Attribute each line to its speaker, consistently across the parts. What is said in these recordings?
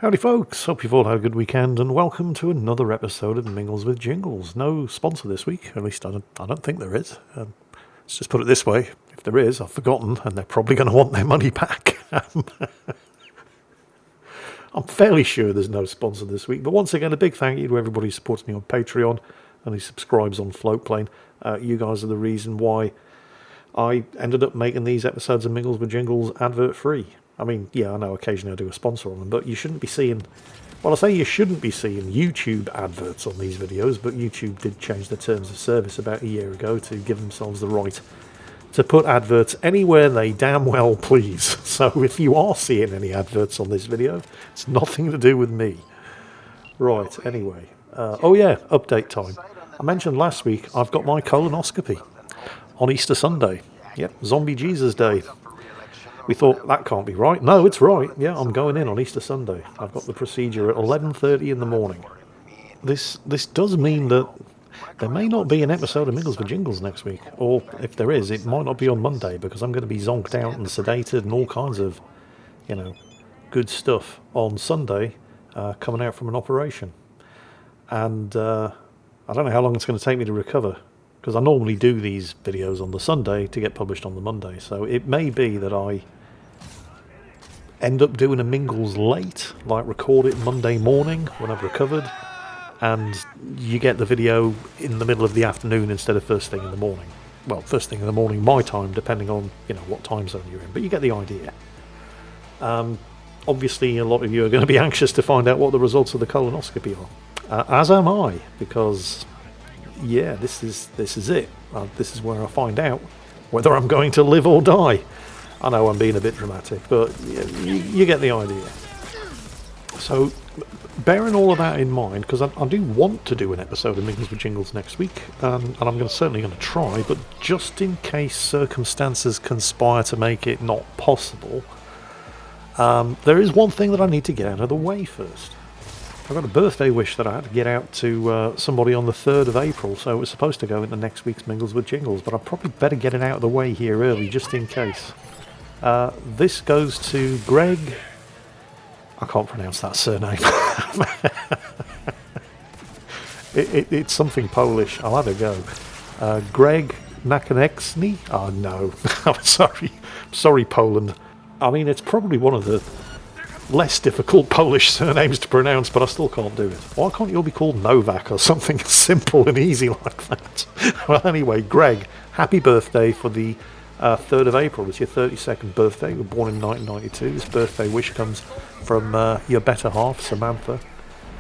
Speaker 1: Howdy folks, hope you've all had a good weekend and welcome to another episode of Mingles with Jingles. No sponsor this week, at least I don't think there is. Let's just put it this way, if there is, I've forgotten and they're probably going to want their money back. I'm fairly sure there's no sponsor this week, but once again a big thank you to everybody who supports me on Patreon and who subscribes on Floatplane. You guys are the reason why I ended up making these episodes of Mingles with Jingles advert free. I mean, yeah, I know occasionally I do a sponsor on them, but you shouldn't be seeing... Well, I say you shouldn't be seeing YouTube adverts on these videos, but YouTube did change their terms of service about a year ago to give themselves the right to put adverts anywhere they damn well please. So if you are seeing any adverts on this video, it's nothing to do with me. Right, anyway. Oh yeah, update time. I mentioned last week I've got my colonoscopy on Easter Sunday. Yep, Zombie Jesus Day. We thought, that can't be right. No, it's right. Yeah, I'm going in on Easter Sunday. I've got the procedure at 11:30 in the morning. This does mean that there may not be an episode of Mingles with Jingles next week. Or if there is, it might not be on Monday because I'm going to be zonked out and sedated and all kinds of, good stuff on Sunday coming out from an operation. And I don't know how long it's going to take me to recover, because I normally do these videos on the Sunday to get published on the Monday. So it may be that I end up doing a Mingles late, like record it Monday morning when I've recovered, and you get the video in the middle of the afternoon instead of first thing in the morning. Well, first thing in the morning my time, depending on what time zone you're in, but you get the idea. Obviously a lot of you are going to be anxious to find out what the results of the colonoscopy are, as am I, because yeah, this is it. This is where I find out whether I'm going to live or die. I know I'm being a bit dramatic, but you get the idea. So, bearing all of that in mind, because I do want to do an episode of Mingles with Jingles next week, and I'm certainly going to try, but just in case circumstances conspire to make it not possible, there is one thing that I need to get out of the way first. I got a birthday wish that I had to get out to somebody on the 3rd of April, so it was supposed to go into next week's Mingles with Jingles, but I probably better get it out of the way here early, just in case. This goes to Greg... I can't pronounce that surname. It's something Polish. I'll have a go. Greg Nakanexny? Oh, no. I'm sorry, Poland. I mean, it's probably one of the less difficult Polish surnames to pronounce, but I still can't do it. Why can't you all be called Novak or something simple and easy like that? Well, anyway, Greg, happy birthday for the 3rd of April. It's your 32nd birthday. You were born in 1992. This birthday wish comes from your better half, Samantha.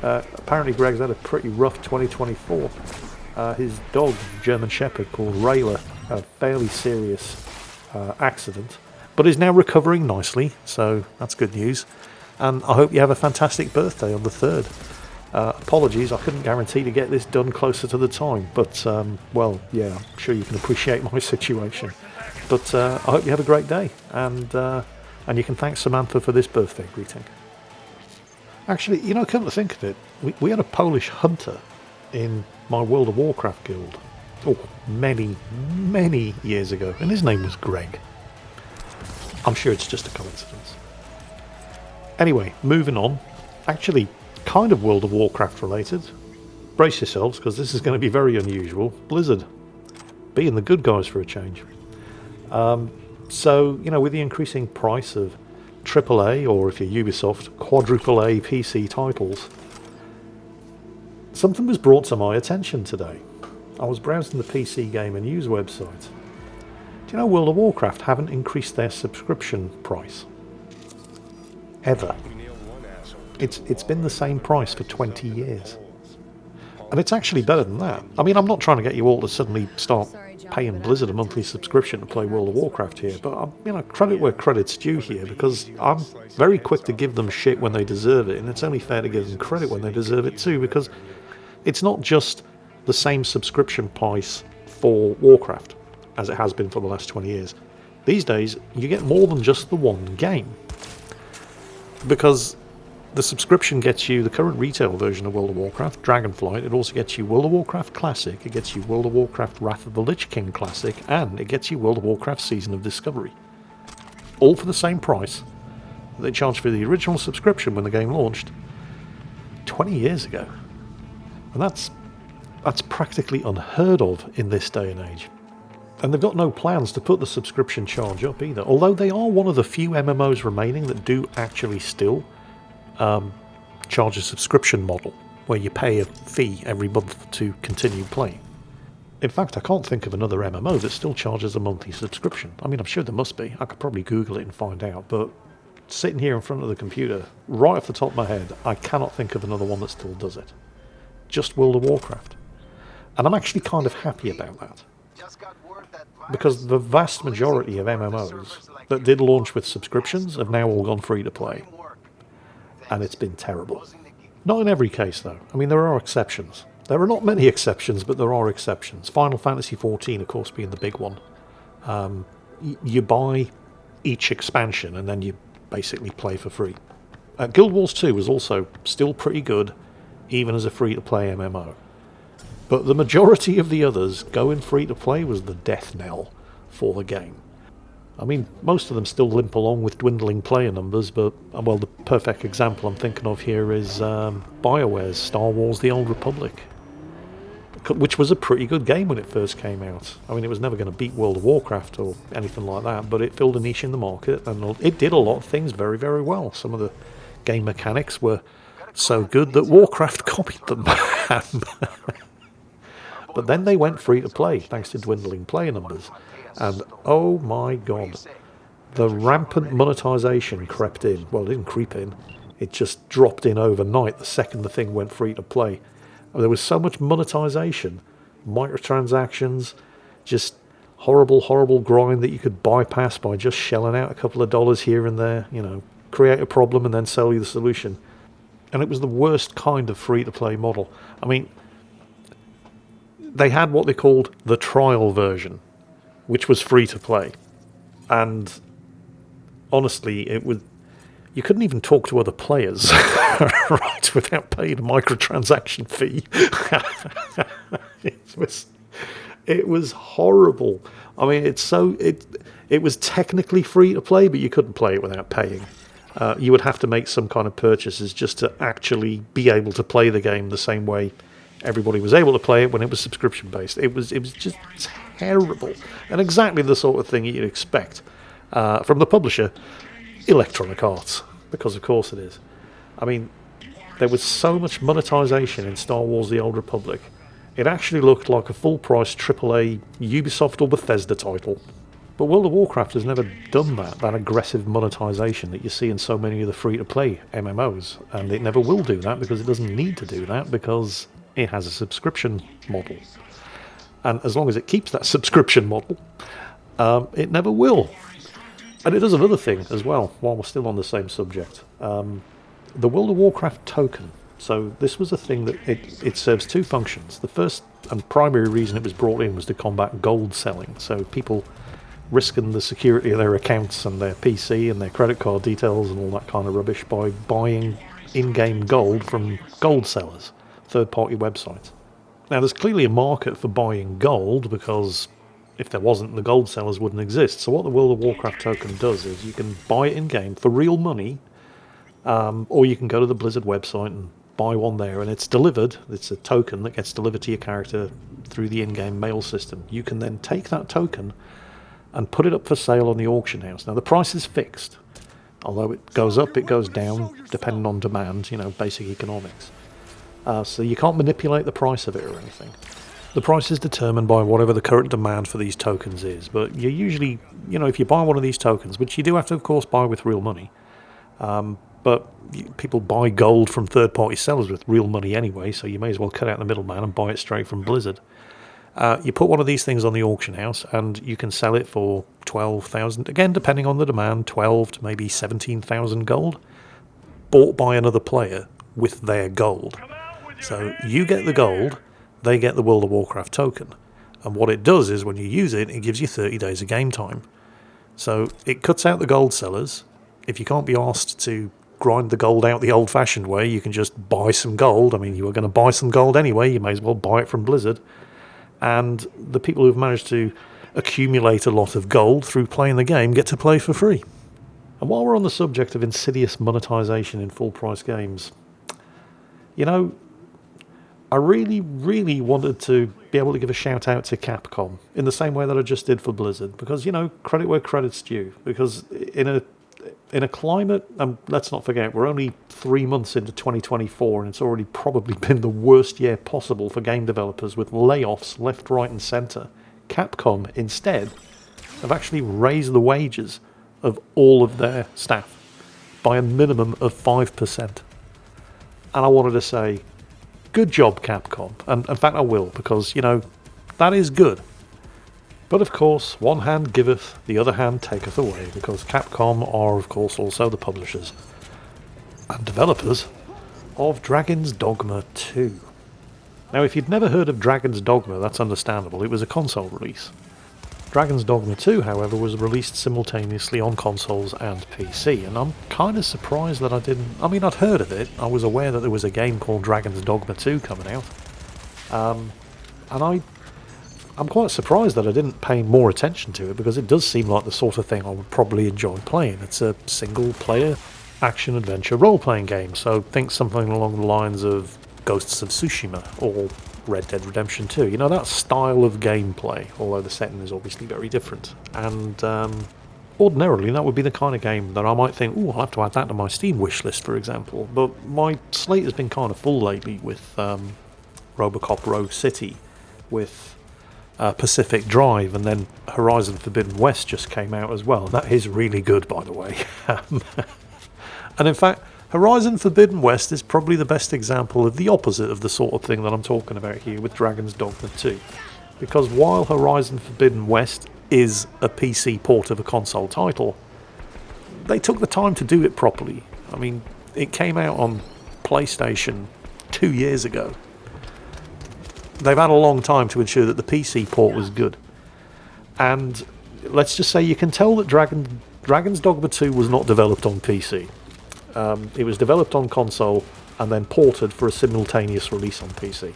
Speaker 1: Apparently Greg's had a pretty rough 2024. His dog, German Shepherd called Rayla, had a fairly serious accident, but is now recovering nicely, so that's good news. And I hope you have a fantastic birthday on the 3rd. Apologies, I couldn't guarantee to get this done closer to the time, but, well, yeah, I'm sure you can appreciate my situation. But I hope you have a great day, and you can thank Samantha for this birthday greeting. Actually, come to think of it, we had a Polish hunter in my World of Warcraft guild, many, many years ago, and his name was Greg. I'm sure it's just a coincidence. Anyway, moving on. Actually, kind of World of Warcraft related. Brace yourselves, because this is going to be very unusual. Blizzard. Being the good guys for a change. So, with the increasing price of AAA, or if you're Ubisoft, quadruple A PC titles, something was brought to my attention today. I was browsing the PC Gamer News website. Do you know World of Warcraft haven't increased their subscription price? Ever. It's been the same price for 20 years. And it's actually better than that. I mean, I'm not trying to get you all to suddenly start paying Blizzard a monthly subscription to play World of Warcraft here, but credit where credit's due here, because I'm very quick to give them shit when they deserve it, and it's only fair to give them credit when they deserve it too, because it's not just the same subscription price for Warcraft as it has been for the last 20 years. These days, you get more than just the one game, because the subscription gets you the current retail version of World of Warcraft, Dragonflight. It also gets you World of Warcraft Classic, it gets you World of Warcraft Wrath of the Lich King Classic, and it gets you World of Warcraft Season of Discovery. All for the same price, They charged for the original subscription when the game launched 20 years ago. And that's practically unheard of in this day and age. And they've got no plans to put the subscription charge up either, although they are one of the few MMOs remaining that do actually still charge a subscription model, where you pay a fee every month to continue playing. In fact, I can't think of another MMO that still charges a monthly subscription. I mean, I'm sure there must be. I could probably Google it and find out, but sitting here in front of the computer, right off the top of my head, I cannot think of another one that still does it. Just World of Warcraft. And I'm actually kind of happy about that. Because the vast majority of MMOs that did launch with subscriptions have now all gone free to play. And it's been terrible. Not in every case, though. I mean, there are exceptions. There are not many exceptions, but there are exceptions. Final Fantasy XIV, of course, being the big one. You buy each expansion and then you basically play for free. Guild Wars 2 was also still pretty good, even as a free-to-play MMO. But the majority of the others, going free-to-play was the death knell for the game. I mean, most of them still limp along with dwindling player numbers, but, well, the perfect example I'm thinking of here is BioWare's Star Wars The Old Republic, which was a pretty good game when it first came out. I mean, it was never going to beat World of Warcraft or anything like that, but it filled a niche in the market, and it did a lot of things very, very well. Some of the game mechanics were so good that Warcraft copied them. But then they went free to play, thanks to dwindling player numbers. And oh my god, the rampant monetization crept in. Well, it didn't creep in, it just dropped in overnight the second the thing went free to play. There was so much monetization, microtransactions, just horrible, horrible grind that you could bypass by just shelling out a couple of dollars here and there, you know, create a problem and then sell you the solution. And it was the worst kind of free-to-play model. I mean, they had what they called the trial version, which was free-to-play. And honestly, you couldn't even talk to other players right, without paying a microtransaction fee. It was horrible. I mean, it was technically free to play, but you couldn't play it without paying. You would have to make some kind of purchases just to actually be able to play the game the same way everybody was able to play it when it was subscription based. It was just terrible, and exactly the sort of thing you'd expect from the publisher, Electronic Arts, because of course it is. I mean, there was so much monetization in Star Wars The Old Republic, it actually looked like a full-price AAA Ubisoft or Bethesda title. But World of Warcraft has never done that aggressive monetization that you see in so many of the free-to-play MMOs, and it never will do that because it doesn't need to do that because it has a subscription model. And as long as it keeps that subscription model, it never will. And it does another thing as well, while we're still on the same subject. The World of Warcraft token. So this was a thing that it serves two functions. The first and primary reason it was brought in was to combat gold selling. So people risking the security of their accounts and their PC and their credit card details and all that kind of rubbish by buying in-game gold from gold sellers, third-party websites. Now, there's clearly a market for buying gold because if there wasn't, the gold sellers wouldn't exist. So what the World of Warcraft token does is you can buy it in-game for real money, or you can go to the Blizzard website and buy one there, and it's delivered. It's a token that gets delivered to your character through the in-game mail system. You can then take that token and put it up for sale on the auction house. Now, the price is fixed. Although it goes up, it goes down, depending on demand, you know, basic economics. So you can't manipulate the price of it or anything. The price is determined by whatever the current demand for these tokens is. But you usually, you know, if you buy one of these tokens, which you do have to, of course, buy with real money, but people buy gold from third-party sellers with real money anyway, so you may as well cut out the middleman and buy it straight from Blizzard. You put one of these things on the auction house, and you can sell it for 12,000, again, depending on the demand, 12 to maybe 17,000 gold, bought by another player with their gold. So you get the gold, they get the World of Warcraft token. And what it does is when you use it, it gives you 30 days of game time. So it cuts out the gold sellers. If you can't be asked to grind the gold out the old-fashioned way, you can just buy some gold. I mean, you were going to buy some gold anyway, you may as well buy it from Blizzard. And the people who've managed to accumulate a lot of gold through playing the game get to play for free. And while we're on the subject of insidious monetization in full-price games, you know, I really, really wanted to be able to give a shout out to Capcom in the same way that I just did for Blizzard, because, you know, credit where credit's due. Because in a climate, let's not forget, we're only 3 months into 2024, and it's already probably been the worst year possible for game developers with layoffs left, right, and centre. Capcom, instead, have actually raised the wages of all of their staff by a minimum of 5%. And I wanted to say, good job, Capcom. And in fact, I will, because, you know, that is good. But of course, one hand giveth, the other hand taketh away, because Capcom are, of course, also the publishers and developers of Dragon's Dogma 2. Now, if you'd never heard of Dragon's Dogma, that's understandable. It was a console release. Dragon's Dogma 2, however, was released simultaneously on consoles and PC, and I'm kind of surprised that I didn't... I mean, I'd heard of it. I was aware that there was a game called Dragon's Dogma 2 coming out. And I'm quite surprised that I didn't pay more attention to it, because it does seem like the sort of thing I would probably enjoy playing. It's a single-player action-adventure role-playing game, so think something along the lines of Ghosts of Tsushima or Red Dead Redemption 2. You know, that style of gameplay, although the setting is obviously very different. And ordinarily, that would be the kind of game that I might think, oh, I'll have to add that to my Steam wishlist, for example. But my slate has been kind of full lately with Robocop Rogue City, with Pacific Drive, and then Horizon Forbidden West just came out as well. That is really good, by the way. And in fact, Horizon Forbidden West is probably the best example of the opposite of the sort of thing that I'm talking about here with Dragon's Dogma 2. Because while Horizon Forbidden West is a PC port of a console title, they took the time to do it properly. I mean, it came out on PlayStation 2 years ago. They've had a long time to ensure that the PC port was good. And let's just say you can tell that Dragon's Dogma 2 was not developed on PC. It was developed on console and then ported for a simultaneous release on PC.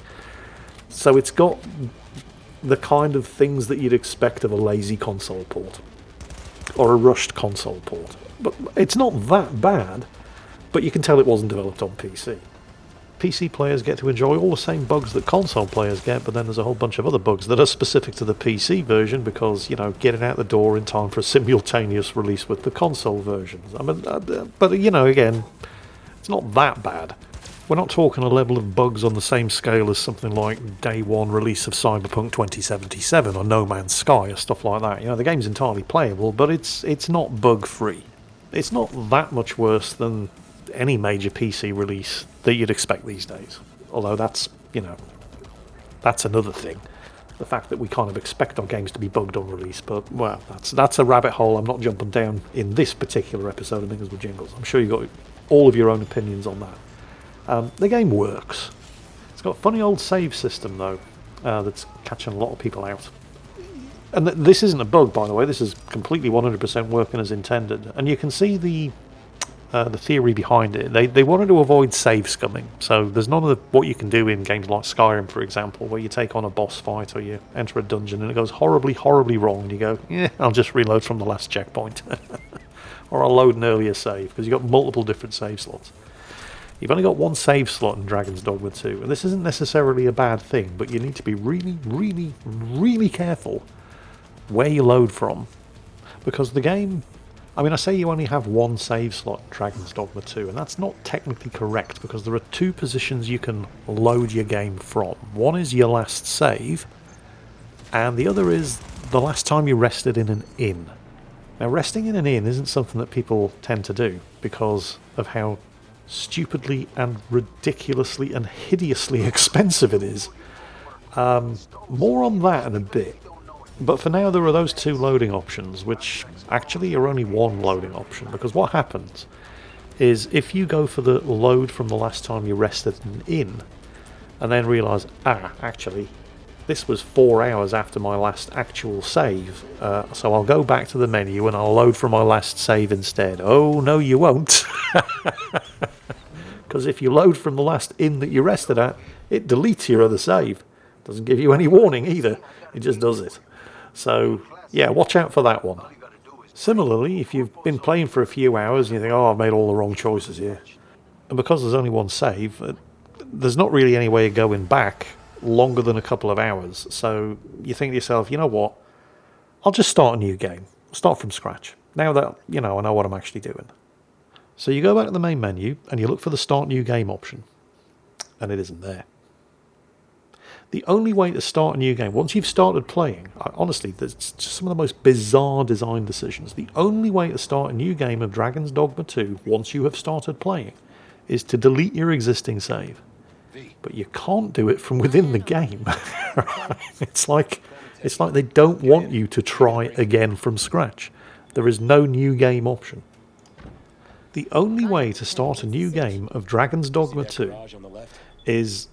Speaker 1: So it's got the kind of things that you'd expect of a lazy console port or a rushed console port. But it's not that bad, but you can tell it wasn't developed on PC. PC players get to enjoy all the same bugs that console players get, but then there's a whole bunch of other bugs that are specific to the PC version because, you know, getting out the door in time for a simultaneous release with the console versions. I mean, but, you know, again, it's not that bad. We're not talking a level of bugs on the same scale as something like day one release of Cyberpunk 2077 or No Man's Sky or stuff like that. You know, the game's entirely playable, but it's not bug-free. It's not that much worse than any major PC release that you'd expect these days. Although that's, you know, that's another thing. The fact that we kind of expect our games to be bugged on release, but, well, that's a rabbit hole I'm not jumping down in this particular episode of Mingles with Jingles. I'm sure you've got all of your own opinions on that. The game works. It's got a funny old save system, though, that's catching a lot of people out. And this isn't a bug, by the way. This is completely 100% working as intended. And you can see the theory behind it. They wanted to avoid save scumming, so there's none of what you can do in games like Skyrim, for example, where you take on a boss fight or you enter a dungeon and it goes horribly, horribly wrong, and you go, yeah, I'll just reload from the last checkpoint. Or I'll load an earlier save, because you've got multiple different save slots. You've only got one save slot in Dragon's Dogma 2, and this isn't necessarily a bad thing, but you need to be really, really, really careful where you load from, because the game... I mean, I say you only have one save slot in Dragon's Dogma 2, and that's not technically correct, because there are two positions you can load your game from. One is your last save, and the other is the last time you rested in an inn. Now, resting in an inn isn't something that people tend to do, because of how stupidly and ridiculously and hideously expensive it is. More on that in a bit. But for now, there are those two loading options, which actually are only one loading option, because what happens is if you go for the load from the last time you rested in an inn, and then realise, actually, this was 4 hours after my last actual save, so I'll go back to the menu and I'll load from my last save instead. Oh, no, you won't. Because if you load from the last inn that you rested at, it deletes your other save. Doesn't give you any warning either. It just does it. So, yeah, watch out for that one. Similarly, if you've been playing for a few hours and you think, oh, I've made all the wrong choices here, and because there's only one save, there's not really any way of going back longer than a couple of hours. So you think to yourself, you know what, I'll just start a new game, start from scratch, now that, I know what I'm actually doing. So you go back to the main menu and you look for the Start New Game option, and it isn't there. The only way to start a new game, once you've started playing, honestly, there's just some of the most bizarre design decisions. The only way to start a new game of Dragon's Dogma 2, once you have started playing, is to delete your existing save. But you can't do it from within the game. It's like they don't want you to try again from scratch. There is no new game option. The only way to start a new game of Dragon's Dogma 2 is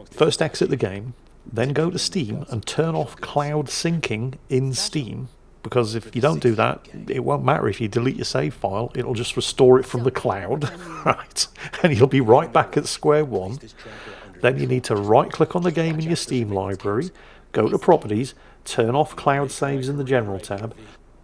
Speaker 1: first exit the game, then go to Steam and turn off cloud syncing in Steam, because if you don't do that, it won't matter if you delete your save file, it'll just restore it from the cloud, right? And you'll be right back at square one. Then you need to right-click on the game in your Steam library, go to Properties, turn off Cloud Saves in the General tab.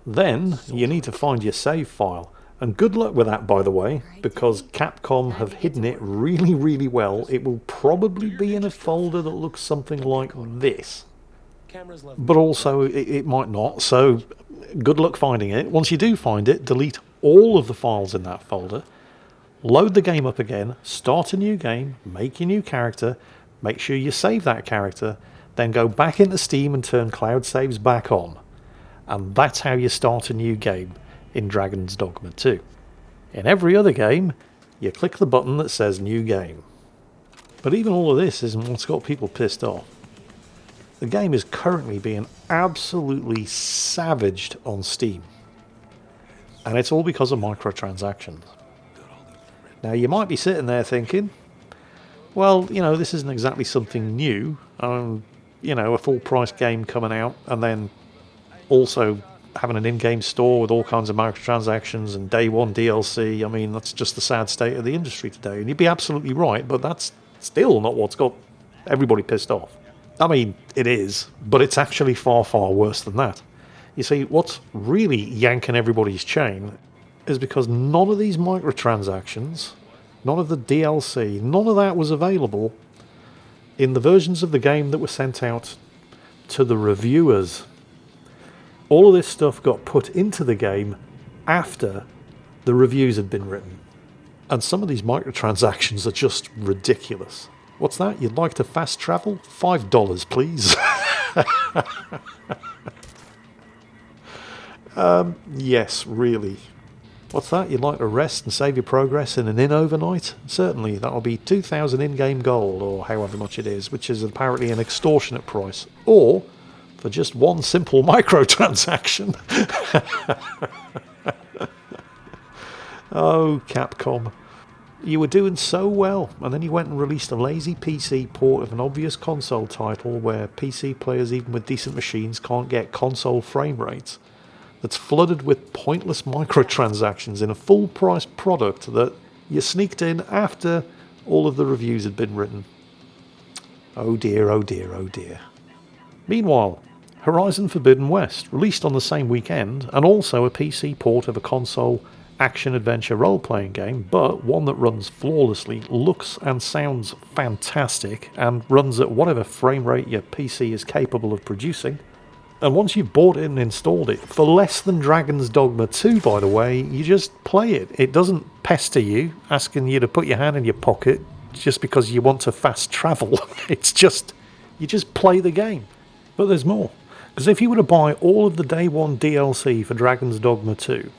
Speaker 1: Then you need to find your save file. And good luck with that, by the way, because Capcom have hidden it really, really well. It will probably be in a folder that looks something like this. But also, it might not, so good luck finding it. Once you do find it, delete all of the files in that folder, load the game up again, start a new game, make your new character, make sure you save that character, then go back into Steam and turn cloud saves back on. And that's how you start a new game in Dragon's Dogma 2. In every other game, you click the button that says New Game. But even all of this isn't what's got people pissed off. The game is currently being absolutely savaged on Steam. And it's all because of microtransactions. Now you might be sitting there thinking, well, this isn't exactly something new. A full price game coming out and then also having an in-game store with all kinds of microtransactions and day one DLC. I mean, that's just the sad state of the industry today. And you'd be absolutely right, but that's still not what's got everybody pissed off. I mean, it is, but it's actually far, far worse than that. You see, what's really yanking everybody's chain is because none of these microtransactions, none of the DLC, none of that was available in the versions of the game that were sent out to the reviewers. All of this stuff got put into the game after the reviews had been written. And some of these microtransactions are just ridiculous. What's that? You'd like to fast travel? $5, please. Yes, really. What's that? You'd like to rest and save your progress in an inn overnight? Certainly, that'll be 2,000 in-game gold, or however much it is, which is apparently an extortionate price. Or for just one simple microtransaction. Oh, Capcom. You were doing so well, and then you went and released a lazy PC port of an obvious console title where PC players, even with decent machines, can't get console frame rates, that's flooded with pointless microtransactions in a full-price product that you sneaked in after all of the reviews had been written. Oh dear, oh dear, oh dear. Meanwhile, Horizon Forbidden West, released on the same weekend, and also a PC port of a console action-adventure role-playing game, but one that runs flawlessly, looks and sounds fantastic, and runs at whatever frame rate your PC is capable of producing. And once you've bought it and installed it, for less than Dragon's Dogma 2, by the way, you just play it. It doesn't pester you, asking you to put your hand in your pocket just because you want to fast travel. It's just, you just play the game. But there's more. Because if you were to buy all of the day one DLC for Dragon's Dogma 2,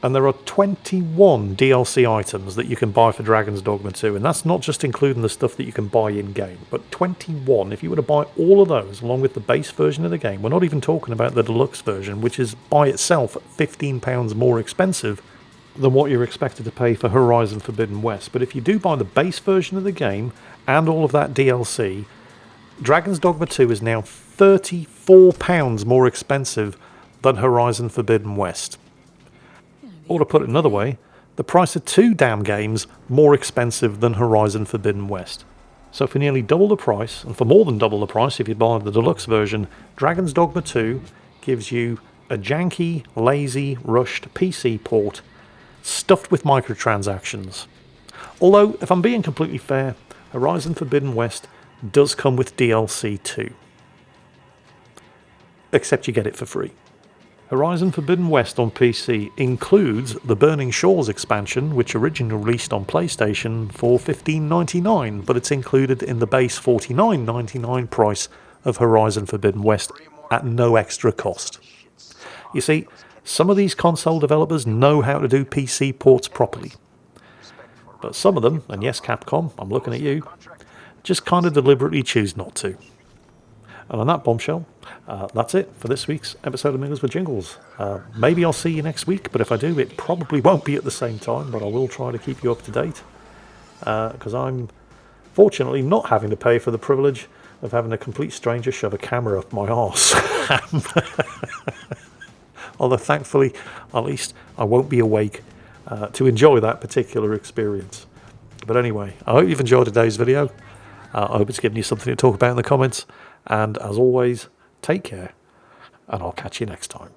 Speaker 1: and there are 21 DLC items that you can buy for Dragon's Dogma 2, and that's not just including the stuff that you can buy in-game, but 21. If you were to buy all of those along with the base version of the game, we're not even talking about the deluxe version, which is by itself £15 more expensive than what you're expected to pay for Horizon Forbidden West. But if you do buy the base version of the game and all of that DLC, Dragon's Dogma 2 is now £34 more expensive than Horizon Forbidden West. Or to put it another way, the price of two damn games more expensive than Horizon Forbidden West. So for nearly double the price, and for more than double the price if you buy the deluxe version, Dragon's Dogma 2 gives you a janky, lazy, rushed PC port stuffed with microtransactions. Although, if I'm being completely fair, Horizon Forbidden West does come with DLC too. Except you get it for free. Horizon Forbidden West on PC includes the Burning Shores expansion, which originally released on PlayStation for $15.99, but it's included in the base $49.99 price of Horizon Forbidden West at no extra cost. You see, some of these console developers know how to do PC ports properly. But some of them, and yes Capcom, I'm looking at you, just kind of deliberately choose not to. And on that bombshell, that's it for this week's episode of Mingles with Jingles. Maybe I'll see you next week, but if I do, it probably won't be at the same time, but I will try to keep you up to date. Because I'm fortunately not having to pay for the privilege of having a complete stranger shove a camera up my arse. Although thankfully, at least I won't be awake to enjoy that particular experience. But anyway, I hope you've enjoyed today's video. I hope it's given you something to talk about in the comments. And as always, take care, and I'll catch you next time.